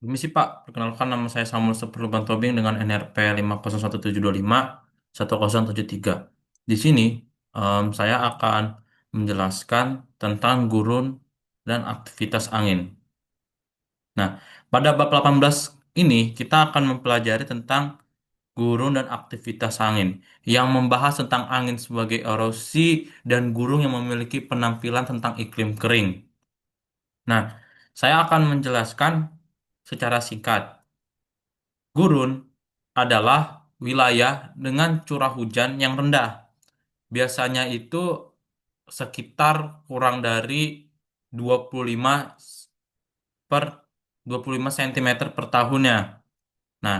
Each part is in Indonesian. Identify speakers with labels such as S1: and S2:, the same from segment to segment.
S1: Permisi Pak, perkenalkan nama saya Samuel Seperluban Tobing dengan NRP 50172510773. Di sini saya akan menjelaskan tentang gurun dan aktivitas angin. Nah, pada bab 18 ini kita akan mempelajari tentang gurun dan aktivitas angin yang membahas tentang angin sebagai erosi dan gurun yang memiliki penampilan tentang iklim kering. Nah, saya akan menjelaskan secara singkat. Gurun adalah wilayah dengan curah hujan yang rendah. Biasanya itu sekitar kurang dari 25 per 25 cm per tahunnya. Nah,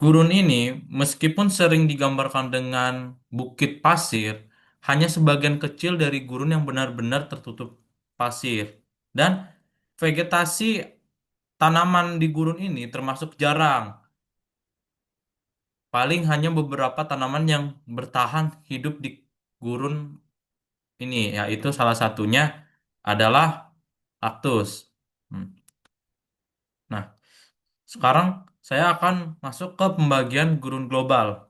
S1: gurun ini meskipun sering digambarkan dengan bukit pasir, hanya sebagian kecil dari gurun yang benar-benar tertutup pasir. Dan vegetasi tanaman di gurun ini termasuk jarang. Paling hanya beberapa tanaman yang bertahan hidup di gurun ini, yaitu salah satunya adalah kaktus. Hmm. Nah, sekarang saya akan masuk ke pembagian gurun global.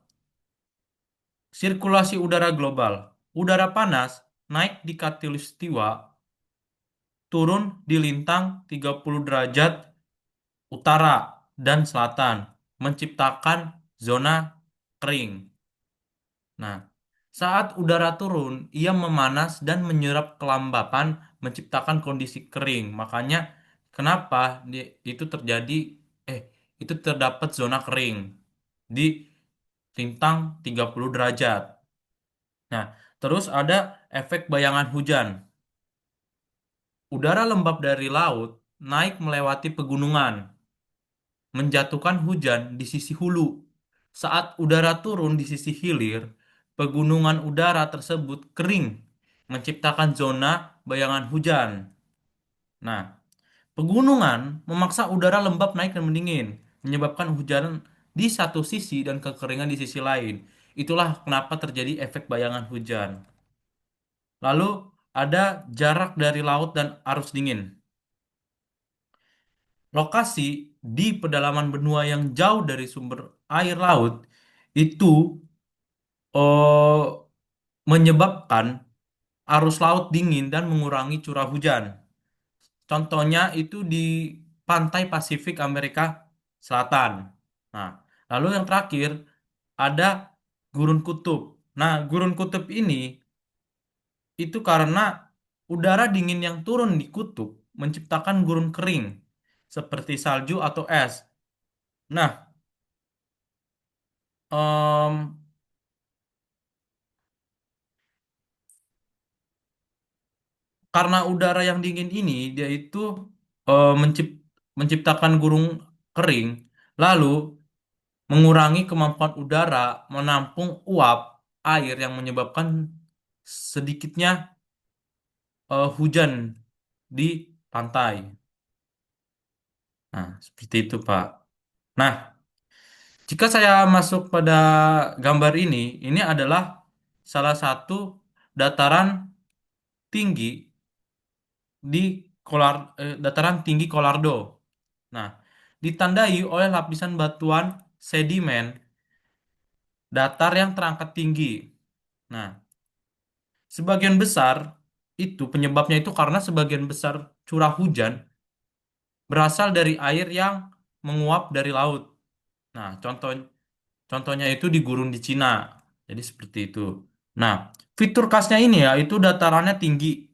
S1: Sirkulasi udara global. Udara panas naik di Khatulistiwa, turun di lintang 30 derajat utara dan selatan, menciptakan zona kering. Nah, saat udara turun, ia memanas dan menyerap kelembapan, menciptakan kondisi kering. Makanya, kenapa itu terjadi, eh, itu terdapat zona kering di lintang 30 derajat. Nah, terus ada efek bayangan hujan. Udara lembab dari laut naik melewati pegunungan, menjatuhkan hujan di sisi hulu. Saat udara turun di sisi hilir, pegunungan udara tersebut kering, menciptakan zona bayangan hujan. Nah, pegunungan memaksa udara lembab naik dan mendingin, menyebabkan hujan di satu sisi dan kekeringan di sisi lain. Itulah kenapa terjadi efek bayangan hujan. Lalu ada jarak dari laut dan arus dingin. Lokasi di pedalaman benua yang jauh dari sumber air laut itu eh, menyebabkan arus laut dingin dan mengurangi curah hujan. Contohnya itu di pantai Pasifik Amerika Selatan. Nah, lalu yang terakhir ada gurun kutub. Nah, gurun kutub ini itu karena udara dingin yang turun di kutub menciptakan gurun kering seperti salju atau es. Nah, em, karena udara yang dingin ini dia itu menciptakan gurun kering, lalu mengurangi kemampuan udara menampung uap air yang menyebabkan sedikitnya hujan di pantai. Nah, seperti itu, Pak. Nah, jika saya masuk pada gambar ini adalah salah satu dataran tinggi di dataran tinggi Colorado. Nah, ditandai oleh lapisan batuan sedimen datar yang terangkat tinggi. Nah, sebagian besar itu penyebabnya itu karena sebagian besar curah hujan berasal dari air yang menguap dari laut. Nah, contohnya itu di gurun di Cina. Jadi seperti itu. Nah, fitur khasnya ini ya itu datarannya tinggi,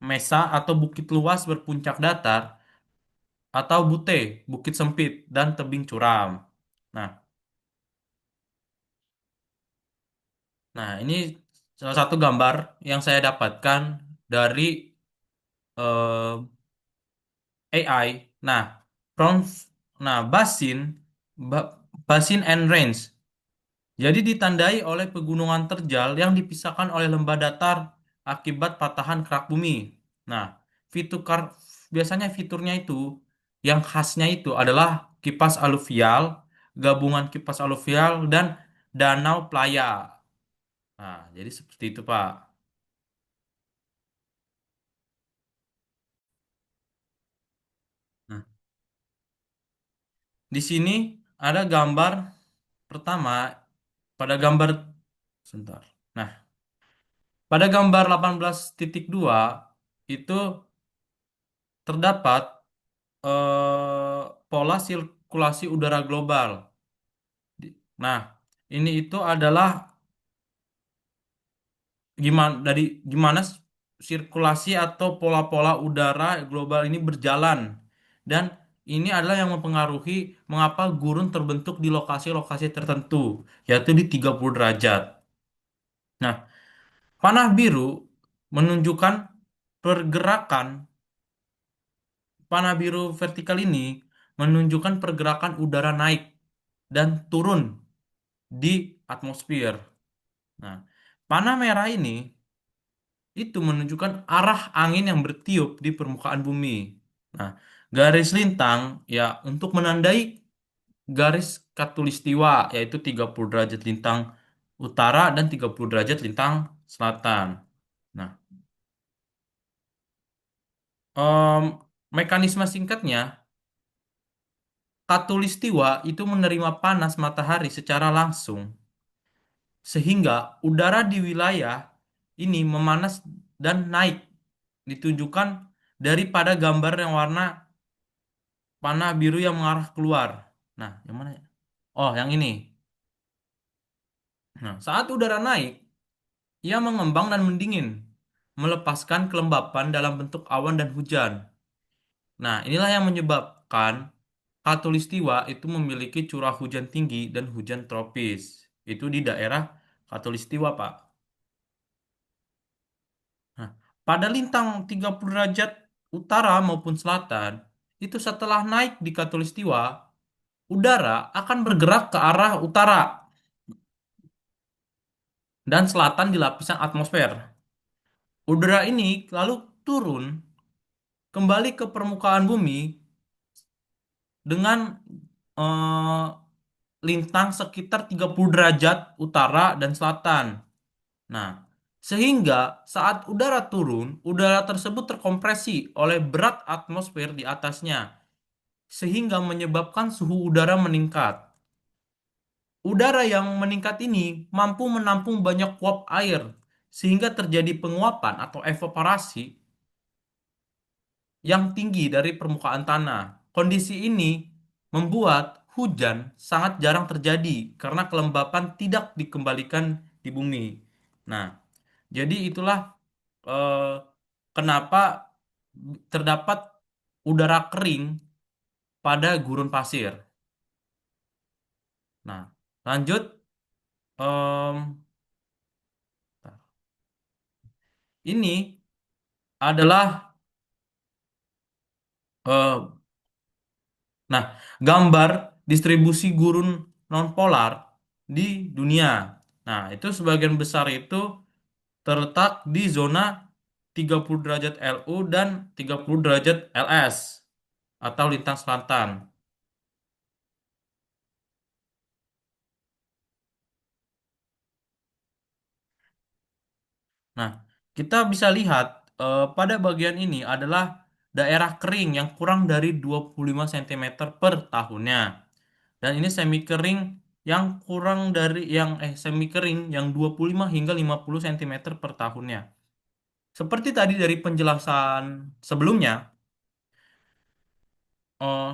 S1: mesa atau bukit luas berpuncak datar atau bute, bukit sempit dan tebing curam. Nah, ini salah satu gambar yang saya dapatkan dari AI. Nah, prompt, ba- basin and range. Jadi ditandai oleh pegunungan terjal yang dipisahkan oleh lembah datar akibat patahan kerak bumi. Nah, fitur biasanya fiturnya itu yang khasnya itu adalah kipas aluvial, gabungan kipas aluvial dan danau playa. Nah, jadi seperti itu, Pak. Di sini ada gambar pertama pada gambar sebentar. Nah, pada gambar 18.2 itu terdapat pola sirkulasi udara global. Nah, ini itu adalah gimana sirkulasi atau pola-pola udara global ini berjalan. Dan ini adalah yang mempengaruhi mengapa gurun terbentuk di lokasi-lokasi tertentu, yaitu di 30 derajat. Nah, panah biru menunjukkan pergerakan, panah biru vertikal ini menunjukkan pergerakan udara naik dan turun di atmosfer. Nah, panah merah ini itu menunjukkan arah angin yang bertiup di permukaan bumi. Nah, garis lintang ya untuk menandai garis khatulistiwa yaitu 30 derajat lintang utara dan 30 derajat lintang selatan. Nah, em, mekanisme singkatnya, khatulistiwa itu menerima panas matahari secara langsung sehingga udara di wilayah ini memanas dan naik ditunjukkan daripada gambar yang warna panah biru yang mengarah keluar. Nah, yang mana ya? Oh, yang ini. Nah, saat udara naik, ia mengembang dan mendingin, melepaskan kelembapan dalam bentuk awan dan hujan. Nah, inilah yang menyebabkan Katulistiwa itu memiliki curah hujan tinggi dan hujan tropis. Itu di daerah Katulistiwa, Pak. Nah, pada lintang 30 derajat utara maupun selatan, itu setelah naik di Katulistiwa, udara akan bergerak ke arah utara dan selatan di lapisan atmosfer. Udara ini lalu turun kembali ke permukaan bumi dengan eh, lintang sekitar 30 derajat utara dan selatan. Nah, sehingga saat udara turun, udara tersebut terkompresi oleh berat atmosfer di atasnya, sehingga menyebabkan suhu udara meningkat. Udara yang meningkat ini mampu menampung banyak uap air, sehingga terjadi penguapan atau evaporasi yang tinggi dari permukaan tanah. Kondisi ini membuat hujan sangat jarang terjadi karena kelembapan tidak dikembalikan di bumi. Nah, jadi itulah eh, kenapa terdapat udara kering pada gurun pasir. Nah, lanjut. em, ini adalah eh, nah, gambar distribusi gurun nonpolar di dunia. Nah, itu sebagian besar itu terletak di zona 30 derajat LU dan 30 derajat LS atau lintang selatan. Nah, kita bisa lihat pada bagian ini adalah daerah kering yang kurang dari 25 cm per tahunnya. Dan ini semi kering yang kurang dari semi kering yang 25 hingga 50 cm per tahunnya. Seperti tadi dari penjelasan sebelumnya, eh,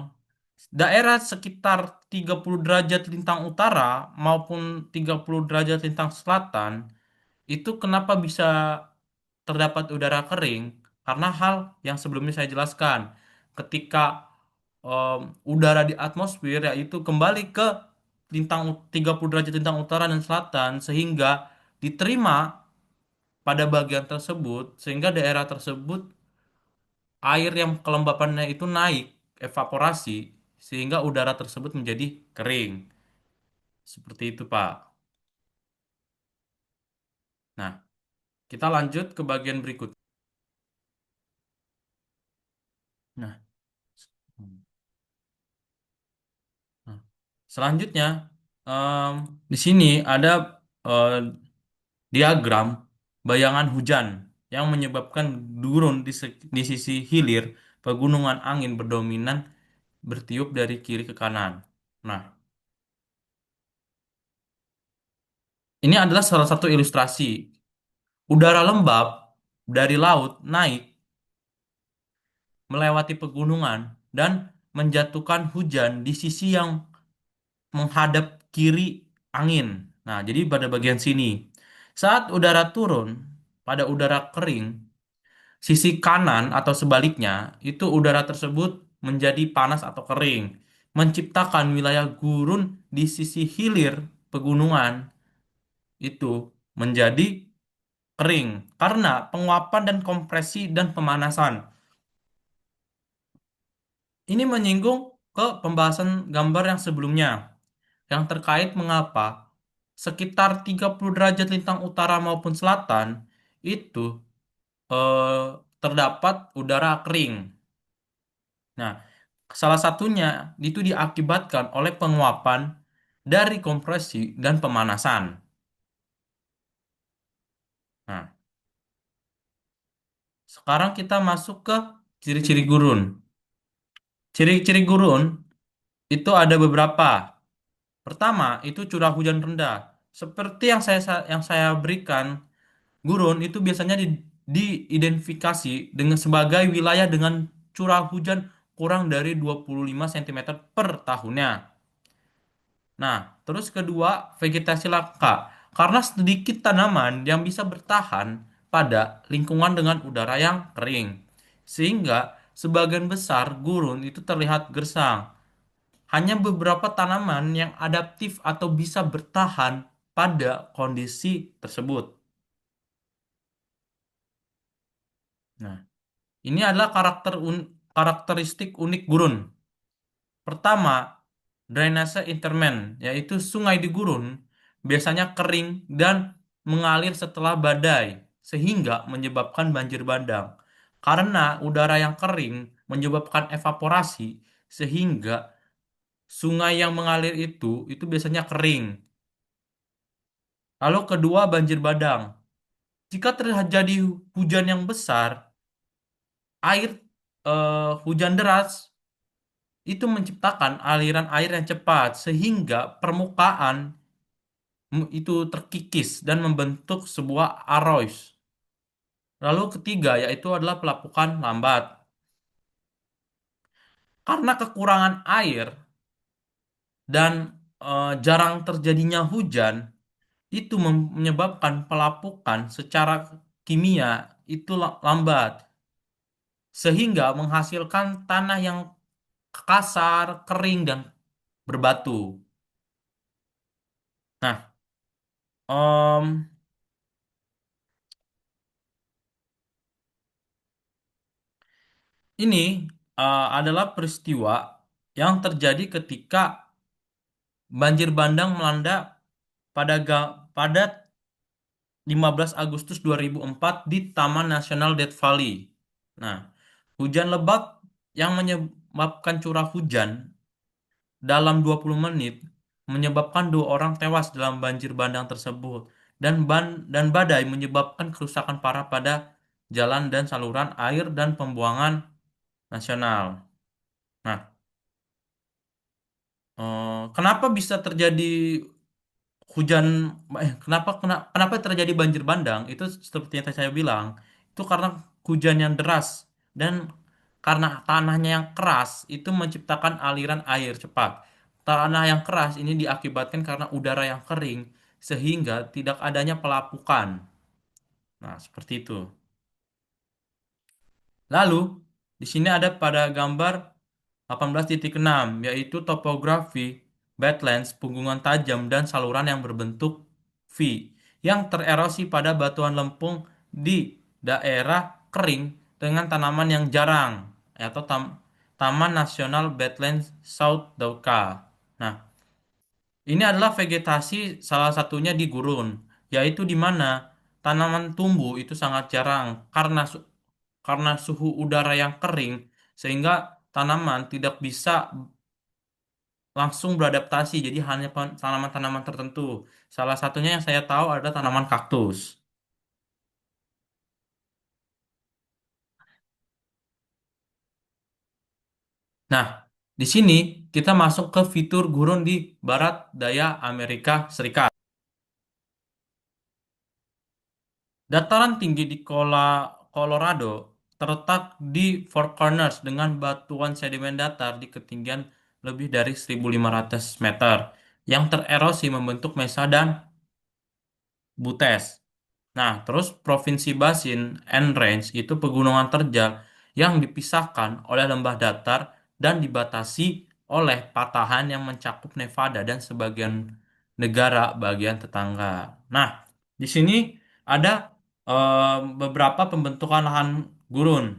S1: daerah sekitar 30 derajat lintang utara maupun 30 derajat lintang selatan itu kenapa bisa terdapat udara kering? Karena hal yang sebelumnya saya jelaskan. Ketika em, udara di atmosfer yaitu kembali ke 30 derajat lintang utara dan selatan sehingga diterima pada bagian tersebut sehingga daerah tersebut air yang kelembapannya itu naik, evaporasi sehingga udara tersebut menjadi kering. Seperti itu, Pak. Nah, kita lanjut ke bagian berikut. Nah, nah, selanjutnya em, di sini ada eh, diagram bayangan hujan yang menyebabkan gurun di sisi hilir pegunungan angin berdominan bertiup dari kiri ke kanan. Nah, ini adalah salah satu ilustrasi. Udara lembab dari laut naik melewati pegunungan dan menjatuhkan hujan di sisi yang menghadap kiri angin. Nah, jadi pada bagian sini. Saat udara turun pada udara kering, sisi kanan atau sebaliknya, itu udara tersebut menjadi panas atau kering, menciptakan wilayah gurun di sisi hilir pegunungan itu menjadi kering karena penguapan dan kompresi dan pemanasan. Ini menyinggung ke pembahasan gambar yang sebelumnya yang terkait mengapa sekitar 30 derajat lintang utara maupun selatan itu eh, terdapat udara kering. Nah, salah satunya itu diakibatkan oleh penguapan dari kompresi dan pemanasan. Nah, sekarang kita masuk ke ciri-ciri gurun. Ciri-ciri gurun itu ada beberapa. Pertama, itu curah hujan rendah. Seperti yang saya berikan, gurun itu biasanya diidentifikasi dengan sebagai wilayah dengan curah hujan kurang dari 25 cm per tahunnya. Nah, terus kedua, vegetasi langka. Karena sedikit tanaman yang bisa bertahan pada lingkungan dengan udara yang kering. Sehingga sebagian besar gurun itu terlihat gersang. Hanya beberapa tanaman yang adaptif atau bisa bertahan pada kondisi tersebut. Nah, ini adalah karakteristik unik gurun. Pertama, drainase intermen, yaitu sungai di gurun biasanya kering dan mengalir setelah badai, sehingga menyebabkan banjir bandang. Karena udara yang kering menyebabkan evaporasi, sehingga sungai yang mengalir itu biasanya kering. Lalu kedua, banjir bandang. Jika terjadi hujan yang besar, air hujan deras itu menciptakan aliran air yang cepat sehingga permukaan itu terkikis dan membentuk sebuah arus. Lalu ketiga yaitu adalah pelapukan lambat. Karena kekurangan air dan jarang terjadinya hujan, itu menyebabkan pelapukan secara kimia itu lambat sehingga menghasilkan tanah yang kasar, kering dan berbatu. Nah, em, ini adalah peristiwa yang terjadi ketika banjir bandang melanda pada 15 Agustus 2004 di Taman Nasional Death Valley. Nah, hujan lebat yang menyebabkan curah hujan dalam 20 menit menyebabkan dua orang tewas dalam banjir bandang tersebut dan badai menyebabkan kerusakan parah pada jalan dan saluran air dan pembuangan nasional. Nah, kenapa bisa terjadi hujan kenapa terjadi banjir bandang itu seperti yang tadi saya bilang itu karena hujan yang deras dan karena tanahnya yang keras itu menciptakan aliran air cepat. Tanah yang keras ini diakibatkan karena udara yang kering sehingga tidak adanya pelapukan. Nah, seperti itu. Lalu, di sini ada pada gambar 18.6, yaitu topografi Badlands, punggungan tajam dan saluran yang berbentuk V, yang tererosi pada batuan lempung di daerah kering dengan tanaman yang jarang, atau Taman Nasional Badlands South Dakota. Nah, ini adalah vegetasi salah satunya di gurun, yaitu di mana tanaman tumbuh itu sangat jarang karena suhu udara yang kering sehingga tanaman tidak bisa langsung beradaptasi. Jadi hanya tanaman-tanaman tertentu. Salah satunya yang saya tahu adalah tanaman kaktus. Nah, di sini kita masuk ke fitur gurun di barat daya Amerika Serikat. Dataran tinggi di Colorado terletak di Four Corners dengan batuan sedimen datar di ketinggian lebih dari 1.500 meter yang tererosi membentuk mesa dan buttes. Nah, terus Provinsi Basin and Range itu pegunungan terjal yang dipisahkan oleh lembah datar dan dibatasi oleh patahan yang mencakup Nevada dan sebagian negara bagian tetangga. Nah, di sini ada beberapa pembentukan lahan gurun.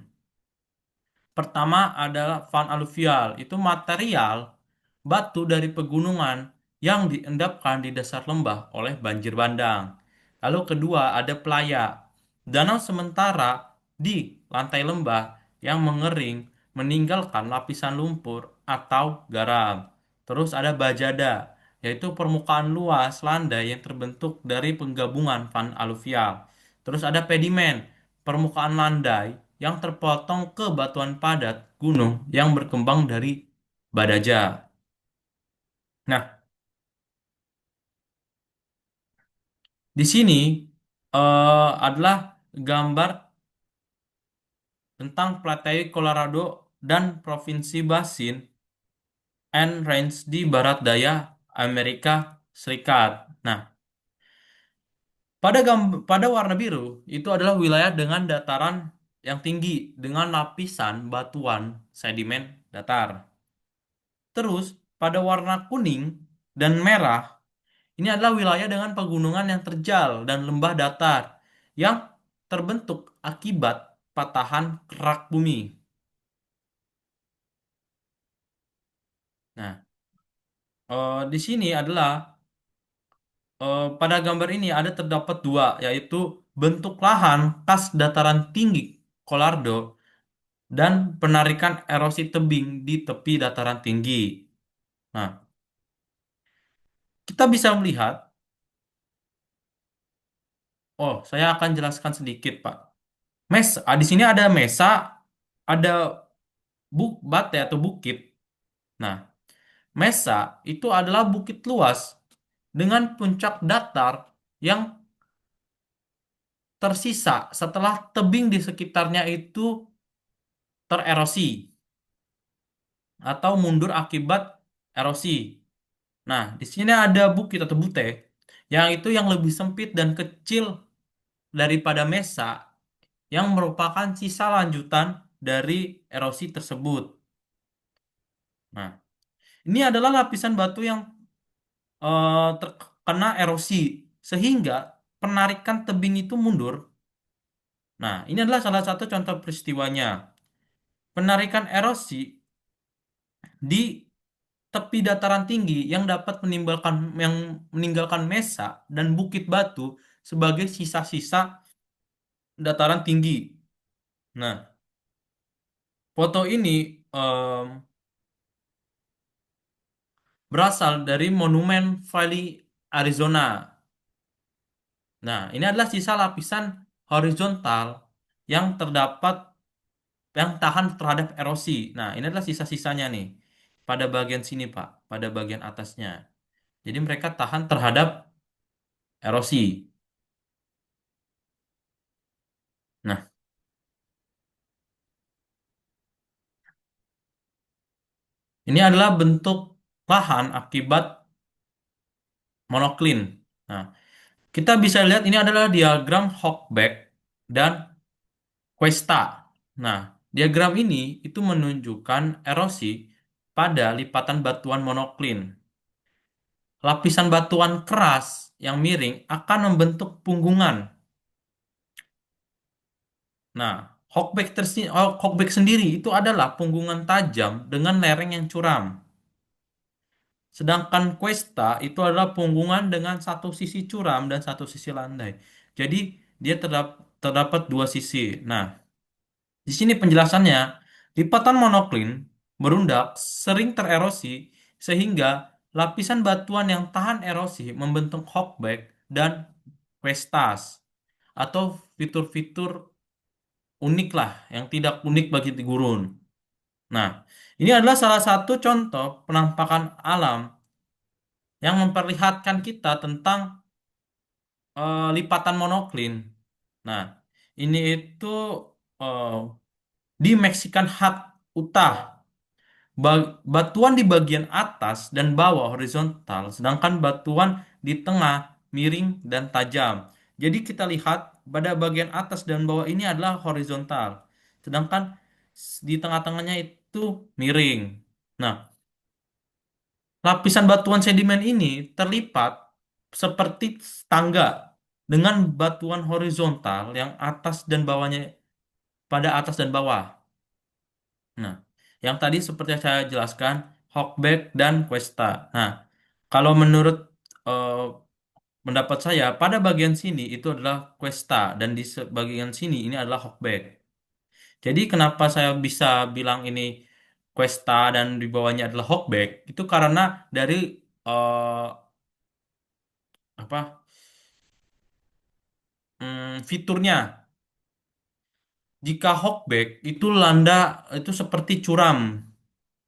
S1: Pertama adalah van aluvial, itu material batu dari pegunungan yang diendapkan di dasar lembah oleh banjir bandang. Lalu kedua ada playa, danau sementara di lantai lembah yang mengering meninggalkan lapisan lumpur atau garam. Terus ada bajada, yaitu permukaan luas landai yang terbentuk dari penggabungan van aluvial. Terus ada pedimen, permukaan landai yang terpotong ke batuan padat gunung yang berkembang dari badaja. Nah, di sini adalah gambar tentang Plateau Colorado dan Provinsi Basin and Range di barat daya Amerika Serikat. Nah, pada warna biru itu adalah wilayah dengan dataran yang tinggi dengan lapisan batuan sedimen datar. Terus pada warna kuning dan merah ini adalah wilayah dengan pegunungan yang terjal dan lembah datar yang terbentuk akibat patahan kerak bumi. Nah, di sini adalah pada gambar ini ada terdapat dua, yaitu bentuk lahan khas dataran tinggi Colorado dan penarikan erosi tebing di tepi dataran tinggi. Nah, kita bisa melihat, oh, saya akan jelaskan sedikit, Pak. Di sini ada mesa, ada bate atau bukit. Nah, mesa itu adalah bukit luas dengan puncak datar yang tersisa setelah tebing di sekitarnya itu tererosi atau mundur akibat erosi. Nah, di sini ada bukit atau bute yang lebih sempit dan kecil daripada mesa yang merupakan sisa lanjutan dari erosi tersebut. Nah, ini adalah lapisan batu yang terkena erosi sehingga penarikan tebing itu mundur. Nah, ini adalah salah satu contoh peristiwanya. Penarikan erosi di tepi dataran tinggi yang meninggalkan mesa dan bukit batu sebagai sisa-sisa dataran tinggi. Nah, foto ini em, berasal dari Monumen Valley, Arizona. Nah, ini adalah sisa lapisan horizontal yang terdapat yang tahan terhadap erosi. Nah, ini adalah sisa-sisanya nih pada bagian sini, Pak, pada bagian atasnya. Jadi mereka tahan terhadap erosi. Nah, ini adalah bentuk lahan akibat monoklin. Nah, kita bisa lihat ini adalah diagram Hochberg dan Cuesta. Nah, diagram ini itu menunjukkan erosi pada lipatan batuan monoklin. Lapisan batuan keras yang miring akan membentuk punggungan. Nah, Hawkback sendiri itu adalah punggungan tajam dengan lereng yang curam. Sedangkan Cuesta itu adalah punggungan dengan satu sisi curam dan satu sisi landai. Jadi dia terdapat dua sisi. Nah, di sini penjelasannya, lipatan monoklin berundak sering tererosi sehingga lapisan batuan yang tahan erosi membentuk Hawkback dan Cuestas atau fitur-fitur unik lah yang tidak unik bagi gurun. Nah, ini adalah salah satu contoh penampakan alam yang memperlihatkan kita tentang lipatan monoklin. Nah, ini itu eh, di Mexican Hat Utah. Batuan di bagian atas dan bawah horizontal, sedangkan batuan di tengah miring dan tajam. Jadi kita lihat pada bagian atas dan bawah ini adalah horizontal, sedangkan di tengah-tengahnya itu miring. Nah, lapisan batuan sedimen ini terlipat seperti tangga dengan batuan horizontal yang atas dan bawahnya pada atas dan bawah. Nah, yang tadi seperti yang saya jelaskan, Hawkback dan Questa. Nah, kalau menurut eh, pendapat saya, pada bagian sini itu adalah Questa dan di bagian sini ini adalah Hawkback. Jadi kenapa saya bisa bilang ini Questa dan di bawahnya adalah Hawkback? Itu karena dari eh, apa fiturnya. Jika Hawkback itu itu seperti curam.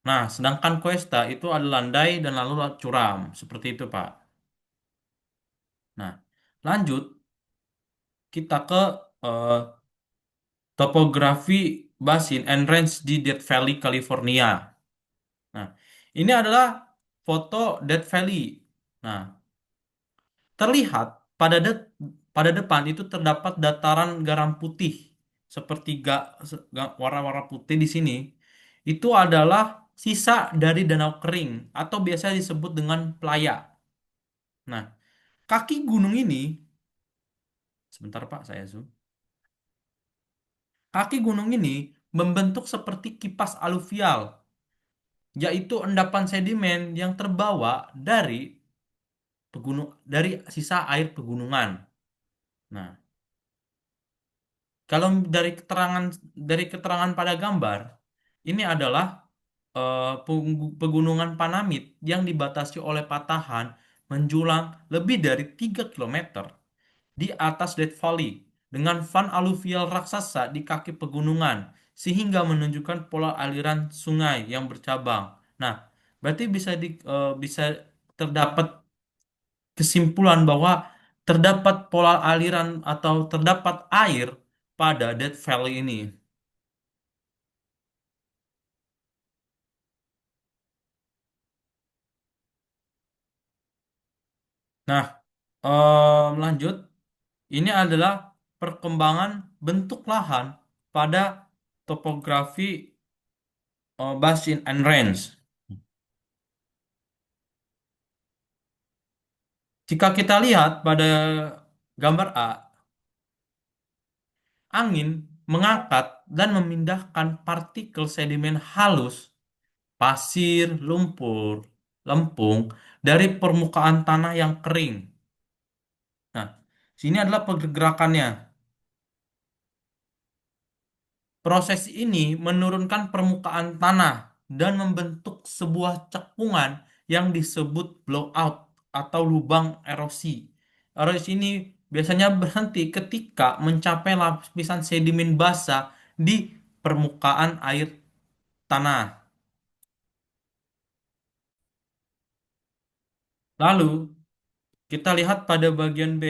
S1: Nah, sedangkan Questa itu ada landai dan lalu curam. Seperti itu, Pak. Nah, lanjut kita ke eh, topografi basin and range di Death Valley, California. Nah, ini adalah foto Death Valley. Nah, terlihat pada depan itu terdapat dataran garam putih seperti warna-warna putih di sini. Itu adalah sisa dari danau kering atau biasa disebut dengan playa. Nah, kaki gunung ini, sebentar Pak, saya zoom. Kaki gunung ini membentuk seperti kipas aluvial, yaitu endapan sedimen yang terbawa dari sisa air pegunungan. Nah, kalau dari keterangan pada gambar, ini adalah pegunungan Panamit yang dibatasi oleh patahan menjulang lebih dari 3 kilometer di atas Death Valley dengan fan aluvial raksasa di kaki pegunungan sehingga menunjukkan pola aliran sungai yang bercabang. Nah, berarti bisa terdapat kesimpulan bahwa terdapat pola aliran atau terdapat air pada Death Valley ini. Nah, lanjut, ini adalah perkembangan bentuk lahan pada topografi basin and range. Jika kita lihat pada gambar A, angin mengangkat dan memindahkan partikel sedimen halus, pasir, lumpur, lempung dari permukaan tanah yang kering. Nah, sini adalah pergerakannya. Proses ini menurunkan permukaan tanah dan membentuk sebuah cekungan yang disebut blowout atau lubang erosi. Erosi ini biasanya berhenti ketika mencapai lapisan sedimen basah di permukaan air tanah. Lalu kita lihat pada bagian B.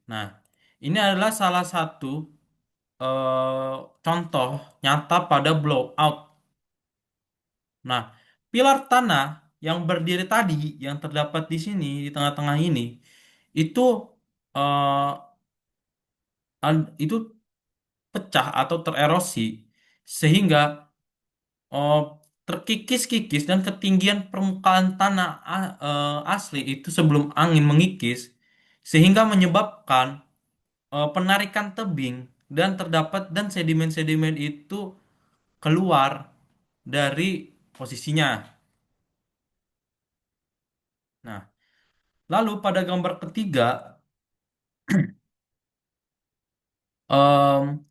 S1: Nah, ini adalah salah satu contoh nyata pada blowout. Nah, pilar tanah yang berdiri tadi, yang terdapat di sini, di tengah-tengah ini, itu eh, itu pecah atau tererosi sehingga eh, terkikis-kikis dan ketinggian permukaan tanah asli itu sebelum angin mengikis sehingga menyebabkan penarikan tebing dan sedimen-sedimen itu keluar dari posisinya. Nah, lalu pada gambar ketiga, em,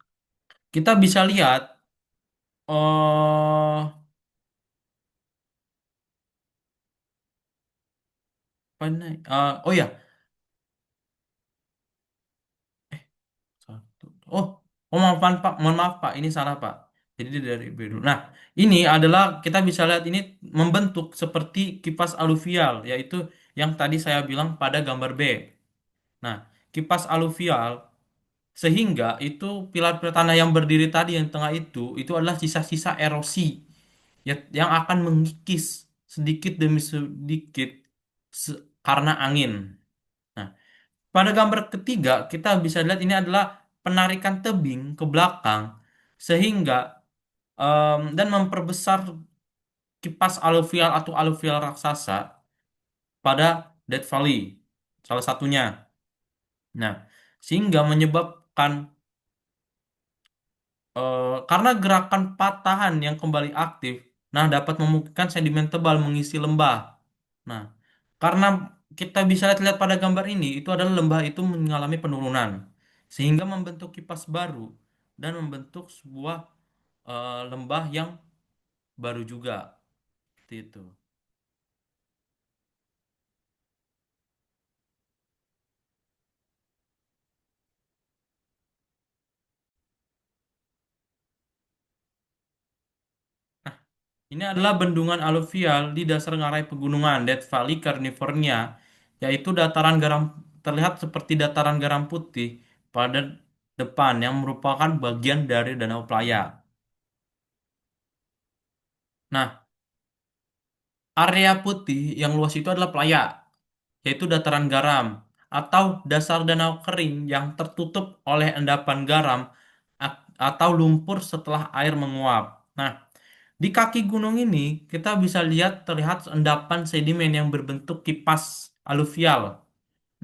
S1: kita bisa lihat, apa ini? Oh ya, satu. Oh, oh maaf Pak, mohon maaf Pak, ini salah Pak. Jadi dari B dulu. Nah, ini adalah kita bisa lihat ini membentuk seperti kipas aluvial, yaitu yang tadi saya bilang pada gambar B. Nah, kipas aluvial sehingga itu pilar-pilar tanah yang berdiri tadi yang tengah itu adalah sisa-sisa erosi yang akan mengikis sedikit demi sedikit karena angin. Nah, pada gambar ketiga kita bisa lihat ini adalah penarikan tebing ke belakang sehingga dan memperbesar kipas aluvial atau aluvial raksasa pada Death Valley salah satunya. Nah, sehingga menyebabkan karena gerakan patahan yang kembali aktif, nah dapat memungkinkan sedimen tebal mengisi lembah. Nah, karena kita bisa lihat pada gambar ini, itu adalah lembah itu mengalami penurunan, sehingga membentuk kipas baru dan membentuk sebuah lembah yang baru juga. Seperti itu. Ini adalah bendungan aluvial di dasar ngarai pegunungan Death Valley, California, yaitu dataran garam terlihat seperti dataran garam putih pada depan yang merupakan bagian dari Danau Playa. Nah, area putih yang luas itu adalah playa, yaitu dataran garam atau dasar danau kering yang tertutup oleh endapan garam atau lumpur setelah air menguap. Nah, di kaki gunung ini kita bisa lihat terlihat endapan sedimen yang berbentuk kipas aluvial.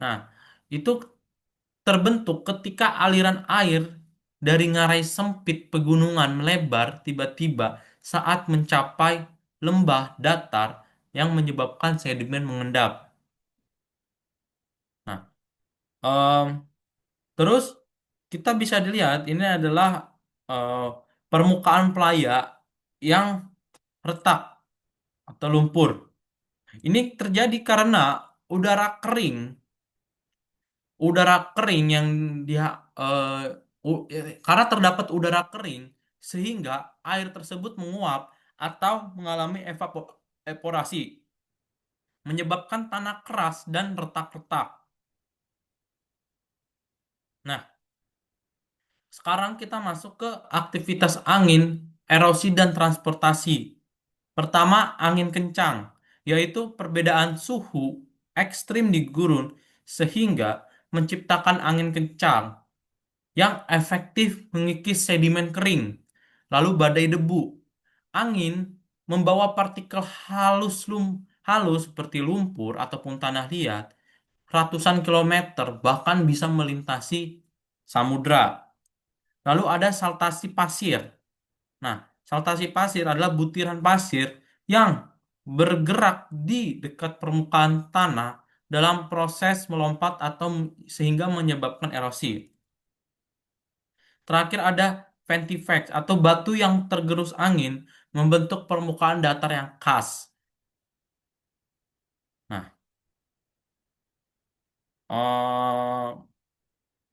S1: Nah, itu terbentuk ketika aliran air dari ngarai sempit pegunungan melebar tiba-tiba saat mencapai lembah datar yang menyebabkan sedimen mengendap. Nah, em, terus kita bisa dilihat ini adalah eh, permukaan playa yang retak atau lumpur. Ini terjadi karena udara kering, udara kering yang dia karena terdapat udara kering sehingga air tersebut menguap atau mengalami evaporasi, menyebabkan tanah keras dan retak-retak. Nah, sekarang kita masuk ke aktivitas angin, erosi dan transportasi. Pertama, angin kencang, yaitu perbedaan suhu ekstrim di gurun sehingga menciptakan angin kencang yang efektif mengikis sedimen kering. Lalu badai debu. Angin membawa partikel halus seperti lumpur ataupun tanah liat ratusan kilometer bahkan bisa melintasi samudra. Lalu ada saltasi pasir. Nah, saltasi pasir adalah butiran pasir yang bergerak di dekat permukaan tanah dalam proses melompat atau sehingga menyebabkan erosi. Terakhir ada ventivex atau batu yang tergerus angin membentuk permukaan datar yang khas. Nah,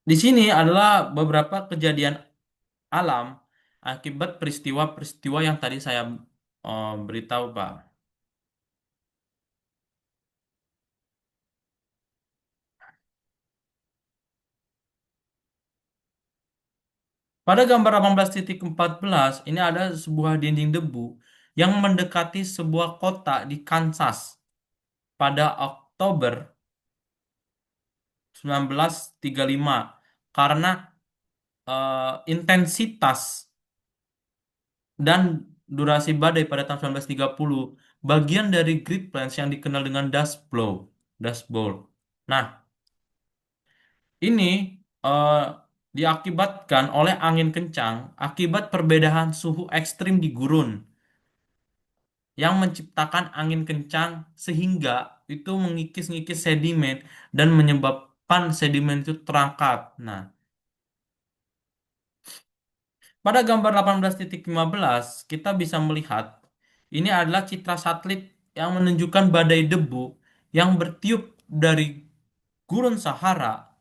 S1: di sini adalah beberapa kejadian alam akibat peristiwa-peristiwa yang tadi saya beritahu, Pak. Pada gambar 18.14, ini ada sebuah dinding debu yang mendekati sebuah kota di Kansas pada Oktober 1935 karena intensitas dan durasi badai pada tahun 1930 bagian dari Great Plains yang dikenal dengan Dust Bowl. Nah, ini eh, diakibatkan oleh angin kencang akibat perbedaan suhu ekstrim di gurun yang menciptakan angin kencang sehingga itu mengikis-ngikis sedimen dan menyebabkan sedimen itu terangkat. Nah, pada gambar 18.15 kita bisa melihat ini adalah citra satelit yang menunjukkan badai debu yang bertiup dari Gurun Sahara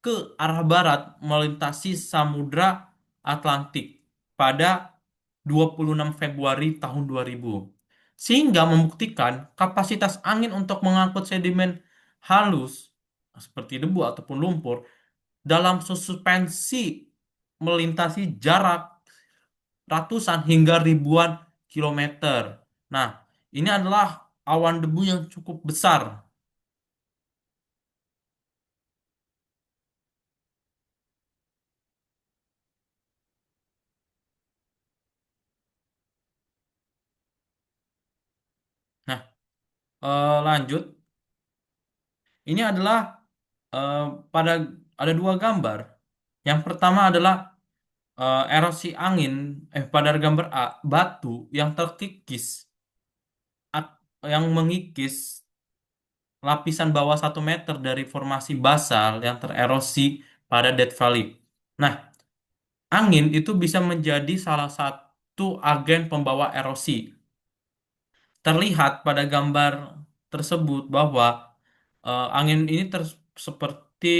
S1: ke arah barat melintasi Samudra Atlantik pada 26 Februari tahun 2000. Sehingga membuktikan kapasitas angin untuk mengangkut sedimen halus seperti debu ataupun lumpur dalam suspensi melintasi jarak ratusan hingga ribuan kilometer. Nah, ini adalah awan debu yang cukup besar. Nah, lanjut. Ini adalah eh, pada ada dua gambar. Yang pertama adalah erosi angin, pada gambar A, batu yang terkikis, yang mengikis lapisan bawah 1 meter dari formasi basal yang tererosi pada Death Valley. Nah, angin itu bisa menjadi salah satu agen pembawa erosi. Terlihat pada gambar tersebut bahwa angin ini seperti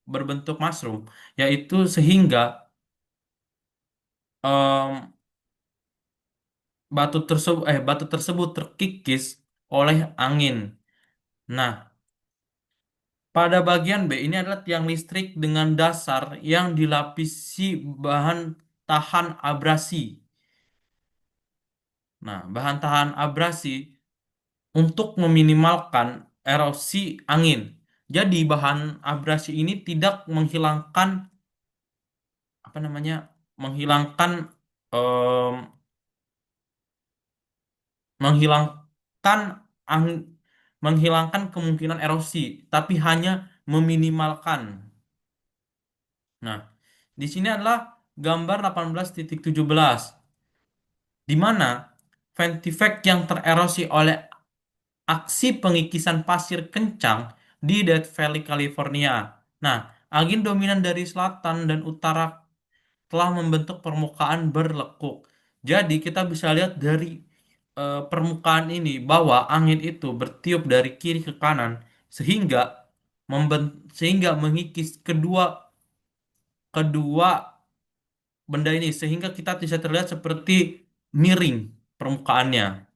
S1: berbentuk mushroom, yaitu sehingga em, batu tersebut terkikis oleh angin. Nah, pada bagian B ini adalah tiang listrik dengan dasar yang dilapisi bahan tahan abrasi. Nah, bahan tahan abrasi untuk meminimalkan erosi angin. Jadi bahan abrasi ini tidak menghilangkan apa namanya? Menghilangkan em, menghilangkan ang- menghilangkan kemungkinan erosi, tapi hanya meminimalkan. Nah, di sini adalah gambar 18.17 di mana Ventifex yang tererosi oleh aksi pengikisan pasir kencang di Death Valley, California. Nah, angin dominan dari selatan dan utara telah membentuk permukaan berlekuk. Jadi kita bisa lihat dari permukaan ini bahwa angin itu bertiup dari kiri ke kanan sehingga sehingga mengikis kedua kedua benda ini sehingga kita bisa terlihat seperti miring permukaannya.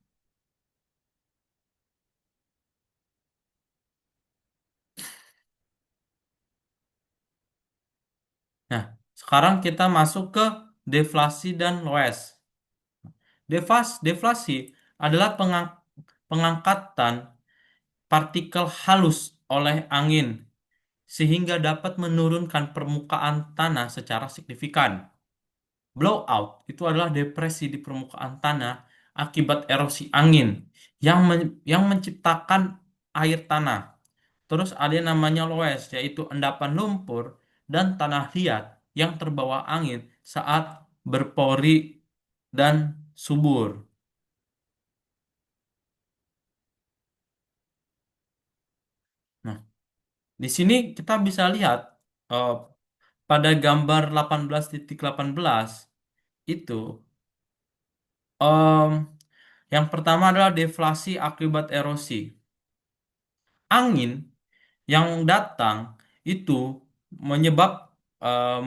S1: Nah, sekarang kita masuk ke deflasi dan loess. Deflasi adalah pengangkatan partikel halus oleh angin sehingga dapat menurunkan permukaan tanah secara signifikan. Blowout itu adalah depresi di permukaan tanah akibat erosi angin yang menciptakan air tanah. Terus ada yang namanya loess, yaitu endapan lumpur dan tanah liat yang terbawa angin saat berpori dan subur. Nah, di sini kita bisa lihat eh, pada gambar 18.18 itu em, yang pertama adalah deflasi akibat erosi. Angin yang datang itu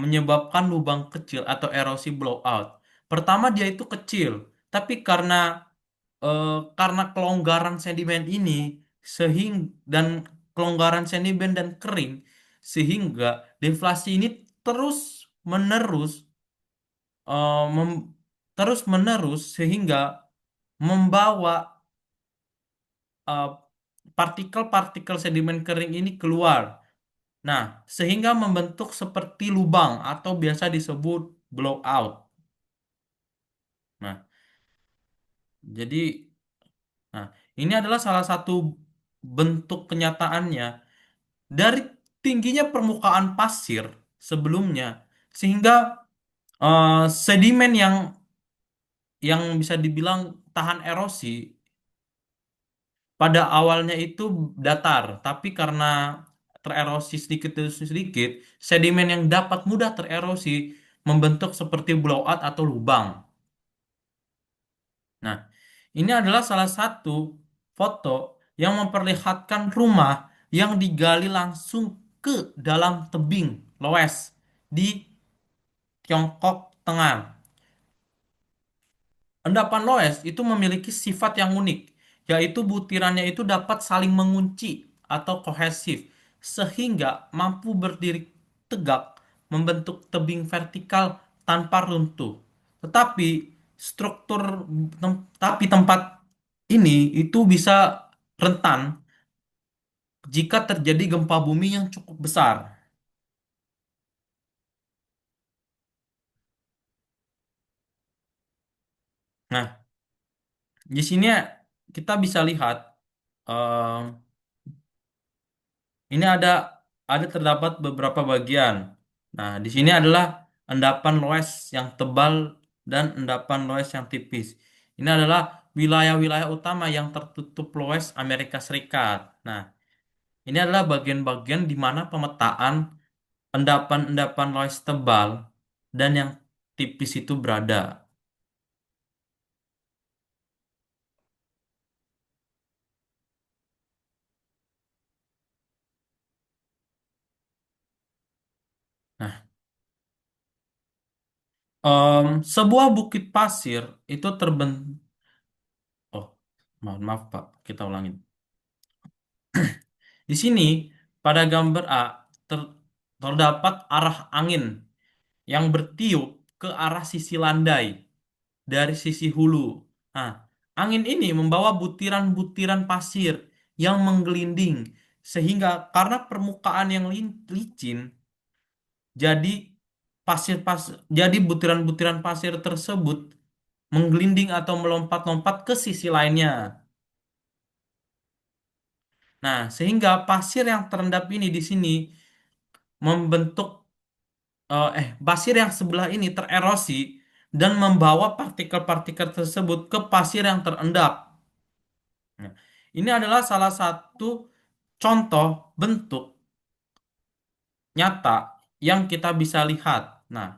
S1: menyebabkan lubang kecil atau erosi blowout. Pertama dia itu kecil, tapi eh, karena kelonggaran sedimen ini sehingga dan kelonggaran sedimen dan kering sehingga deflasi ini terus menerus eh, mem- terus menerus sehingga membawa eh, partikel-partikel sedimen kering ini keluar. Nah, sehingga membentuk seperti lubang atau biasa disebut blowout. Nah, jadi nah, ini adalah salah satu bentuk kenyataannya dari tingginya permukaan pasir sebelumnya sehingga sedimen yang bisa dibilang tahan erosi pada awalnya itu datar, tapi karena tererosi sedikit demi sedikit, sedimen yang dapat mudah tererosi membentuk seperti blowout atau lubang. Nah, ini adalah salah satu foto yang memperlihatkan rumah yang digali langsung ke dalam tebing Loess di Tiongkok Tengah. Endapan Loess itu memiliki sifat yang unik, yaitu butirannya itu dapat saling mengunci atau kohesif, sehingga mampu berdiri tegak membentuk tebing vertikal tanpa runtuh. Tetapi struktur tapi tempat ini itu bisa rentan jika terjadi gempa bumi yang cukup besar. Nah, di sini kita bisa lihat eh, ini ada terdapat beberapa bagian. Nah, di sini adalah endapan loess yang tebal dan endapan loess yang tipis. Ini adalah wilayah-wilayah utama yang tertutup loess Amerika Serikat. Nah, ini adalah bagian-bagian di mana pemetaan endapan-endapan loess tebal dan yang tipis itu berada. Nah, sebuah bukit pasir itu terbentuk. Oh, maaf, maaf Pak, kita ulangin. Di sini, pada gambar A, terdapat arah angin yang bertiup ke arah sisi landai dari sisi hulu. Nah, angin ini membawa butiran-butiran pasir yang menggelinding, sehingga karena permukaan yang licin, jadi jadi butiran-butiran pasir tersebut menggelinding atau melompat-lompat ke sisi lainnya. Nah, sehingga pasir yang terendap ini di sini membentuk pasir yang sebelah ini tererosi dan membawa partikel-partikel tersebut ke pasir yang terendap. Nah, ini adalah salah satu contoh bentuk nyata yang kita bisa lihat. Nah,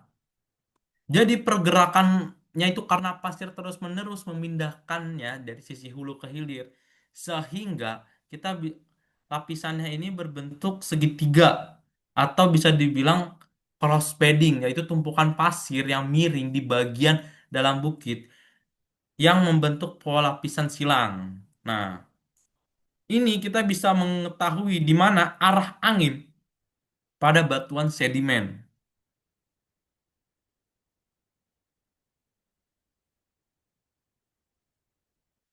S1: jadi pergerakannya itu karena pasir terus-menerus memindahkannya dari sisi hulu ke hilir, sehingga kita lapisannya ini berbentuk segitiga atau bisa dibilang cross bedding, yaitu tumpukan pasir yang miring di bagian dalam bukit yang membentuk pola lapisan silang. Nah, ini kita bisa mengetahui di mana arah angin pada batuan sedimen.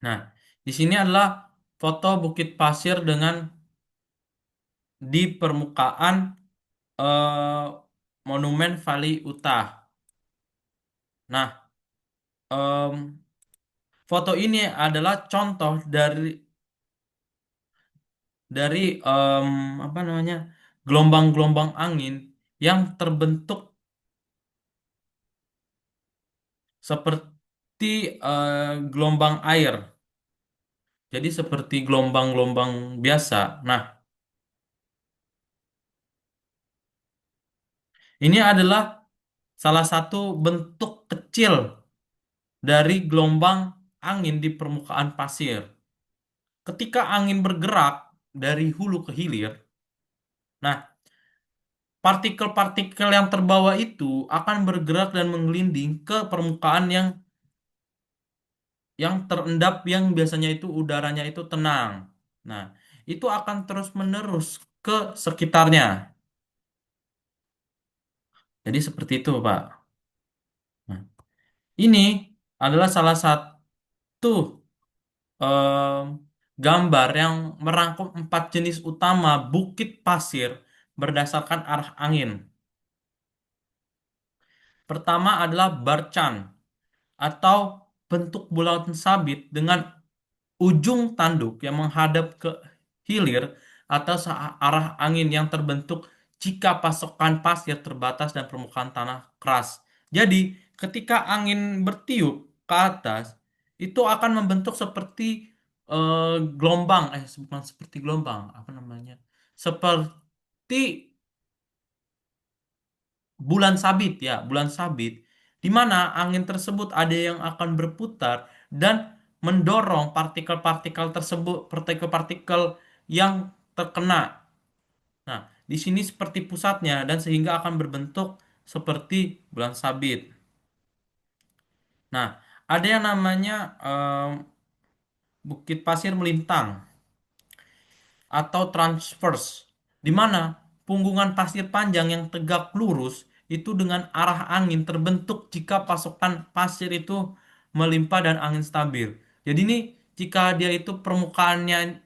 S1: Nah, di sini adalah foto bukit pasir dengan di permukaan Monumen Valley Utah. Nah, em, foto ini adalah contoh dari apa namanya gelombang-gelombang angin yang terbentuk seperti gelombang air. Jadi seperti gelombang-gelombang biasa. Nah, ini adalah salah satu bentuk kecil dari gelombang angin di permukaan pasir. Ketika angin bergerak dari hulu ke hilir, nah, partikel-partikel yang terbawa itu akan bergerak dan menggelinding ke permukaan yang terendap yang biasanya itu udaranya itu tenang. Nah, itu akan terus-menerus ke sekitarnya. Jadi seperti itu, Pak. Nah, ini adalah salah satu em, gambar yang merangkum empat jenis utama bukit pasir berdasarkan arah angin. Pertama adalah barchan atau bentuk bulan sabit dengan ujung tanduk yang menghadap ke hilir atau arah angin yang terbentuk jika pasokan pasir terbatas dan permukaan tanah keras. Jadi, ketika angin bertiup ke atas, itu akan membentuk seperti gelombang, bukan seperti gelombang, apa namanya? Seperti bulan sabit ya, bulan sabit, di mana angin tersebut ada yang akan berputar dan mendorong partikel-partikel tersebut, partikel-partikel yang terkena. Nah, di sini seperti pusatnya dan sehingga akan berbentuk seperti bulan sabit. Nah, ada yang namanya Bukit Pasir Melintang atau transverse, di mana punggungan pasir panjang yang tegak lurus itu dengan arah angin terbentuk jika pasokan pasir itu melimpah dan angin stabil. Jadi ini jika dia itu permukaannya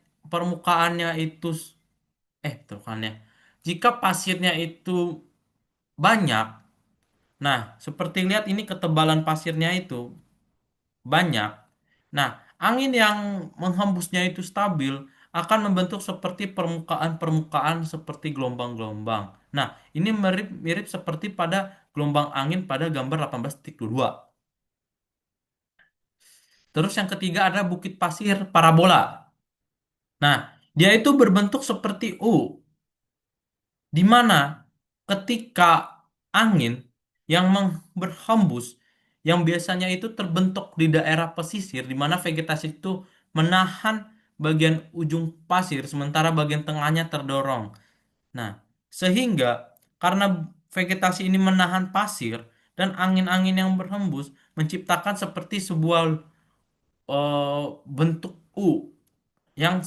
S1: itu permukaannya jika pasirnya itu banyak, nah seperti lihat ini ketebalan pasirnya itu banyak. Nah, angin yang menghembusnya itu stabil akan membentuk seperti permukaan-permukaan seperti gelombang-gelombang. Nah, ini mirip-mirip seperti pada gelombang angin pada gambar 18.2. Terus yang ketiga ada bukit pasir parabola. Nah, dia itu berbentuk seperti U, di mana ketika angin yang berhembus yang biasanya itu terbentuk di daerah pesisir di mana vegetasi itu menahan bagian ujung pasir sementara bagian tengahnya terdorong. Nah, sehingga karena vegetasi ini menahan pasir dan angin-angin yang berhembus menciptakan seperti sebuah bentuk U yang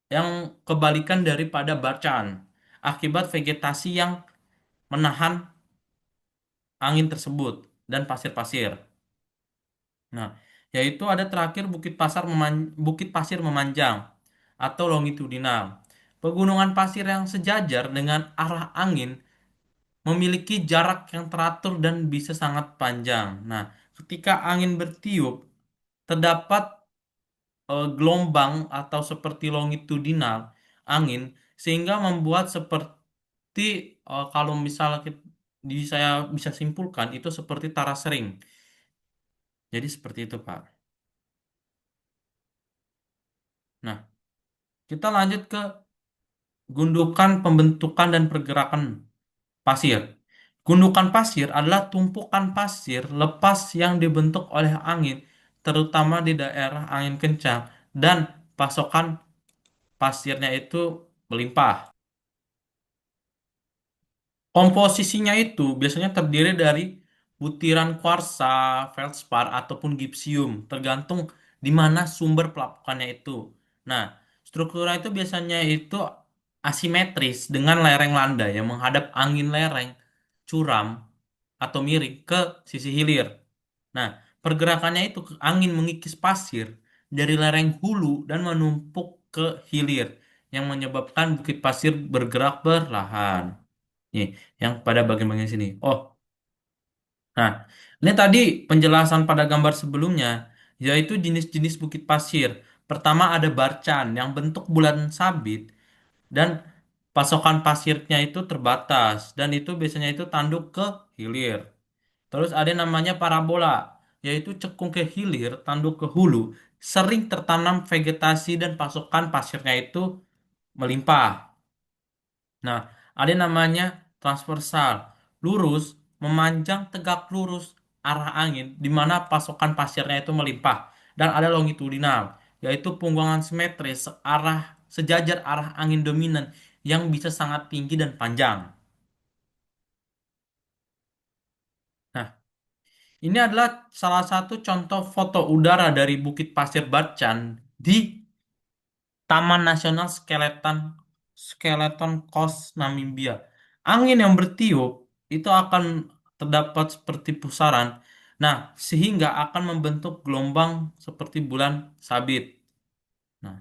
S1: yang kebalikan daripada bacaan akibat vegetasi yang menahan angin tersebut dan pasir-pasir. Nah, yaitu ada terakhir Bukit Pasir Memanjang atau longitudinal. Pegunungan pasir yang sejajar dengan arah angin memiliki jarak yang teratur dan bisa sangat panjang. Nah, ketika angin bertiup, terdapat gelombang atau seperti longitudinal angin sehingga membuat seperti kalau misalnya saya bisa simpulkan itu seperti taras ring. Jadi seperti itu, Pak. Nah, kita lanjut ke gundukan pembentukan dan pergerakan pasir. Gundukan pasir adalah tumpukan pasir lepas yang dibentuk oleh angin, terutama di daerah angin kencang dan pasokan pasirnya itu melimpah. Komposisinya itu biasanya terdiri dari butiran kuarsa, feldspar, ataupun gipsium, tergantung di mana sumber pelapukannya itu. Nah, strukturnya itu biasanya itu asimetris dengan lereng landai yang menghadap angin lereng, curam, atau miring ke sisi hilir. Nah, pergerakannya itu angin mengikis pasir dari lereng hulu dan menumpuk ke hilir, yang menyebabkan bukit pasir bergerak perlahan. Nih, yang pada bagian-bagian sini. Oh, nah, ini tadi penjelasan pada gambar sebelumnya, yaitu jenis-jenis bukit pasir. Pertama ada Barchan yang bentuk bulan sabit dan pasokan pasirnya itu terbatas dan itu biasanya itu tanduk ke hilir. Terus ada yang namanya parabola, yaitu cekung ke hilir, tanduk ke hulu, sering tertanam vegetasi dan pasokan pasirnya itu melimpah. Nah, ada yang namanya transversal, lurus, memanjang tegak lurus arah angin, di mana pasokan pasirnya itu melimpah. Dan ada longitudinal, yaitu punggungan simetris sejajar arah angin dominan yang bisa sangat tinggi dan panjang. Nah, ini adalah salah satu contoh foto udara dari Bukit Pasir Barcan di Taman Nasional Skeleton Coast Namibia. Angin yang bertiup itu akan terdapat seperti pusaran. Nah, sehingga akan membentuk gelombang seperti bulan sabit. Nah,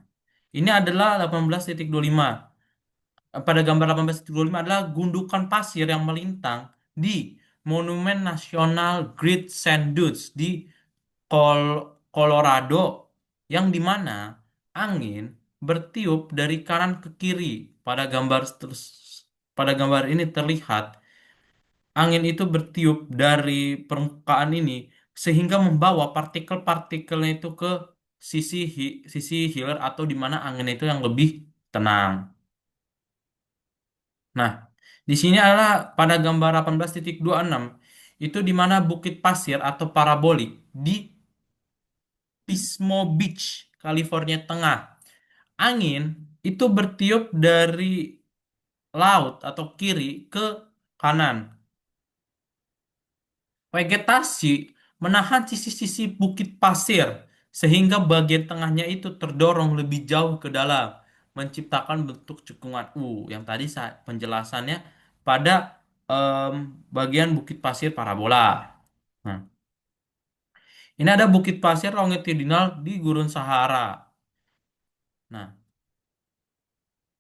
S1: ini adalah 18.25. Pada gambar 18.25 adalah gundukan pasir yang melintang di Monumen Nasional Great Sand Dunes di Colorado, yang dimana angin bertiup dari kanan ke kiri. Pada gambar ini terlihat angin itu bertiup dari permukaan ini sehingga membawa partikel-partikelnya itu ke sisi hilir atau di mana angin itu yang lebih tenang. Nah, di sini adalah pada gambar 18.26 itu di mana bukit pasir atau parabolik di Pismo Beach, California Tengah. Angin itu bertiup dari laut atau kiri ke kanan. Vegetasi menahan sisi-sisi bukit pasir sehingga bagian tengahnya itu terdorong lebih jauh ke dalam, menciptakan bentuk cekungan U yang tadi penjelasannya pada em, bagian bukit pasir parabola. Nah, ini ada bukit pasir longitudinal di Gurun Sahara. Nah,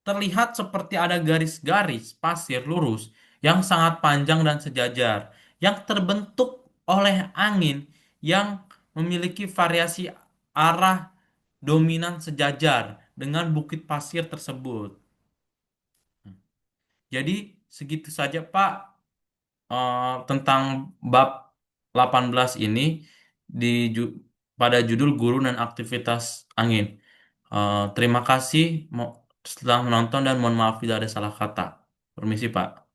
S1: terlihat seperti ada garis-garis pasir lurus yang sangat panjang dan sejajar, yang terbentuk oleh angin yang memiliki variasi arah dominan sejajar dengan bukit pasir tersebut. Jadi, segitu saja, Pak, tentang bab 18 ini di pada judul Guru dan Aktivitas Angin. Terima kasih setelah menonton dan mohon maaf bila ada salah kata. Permisi, Pak.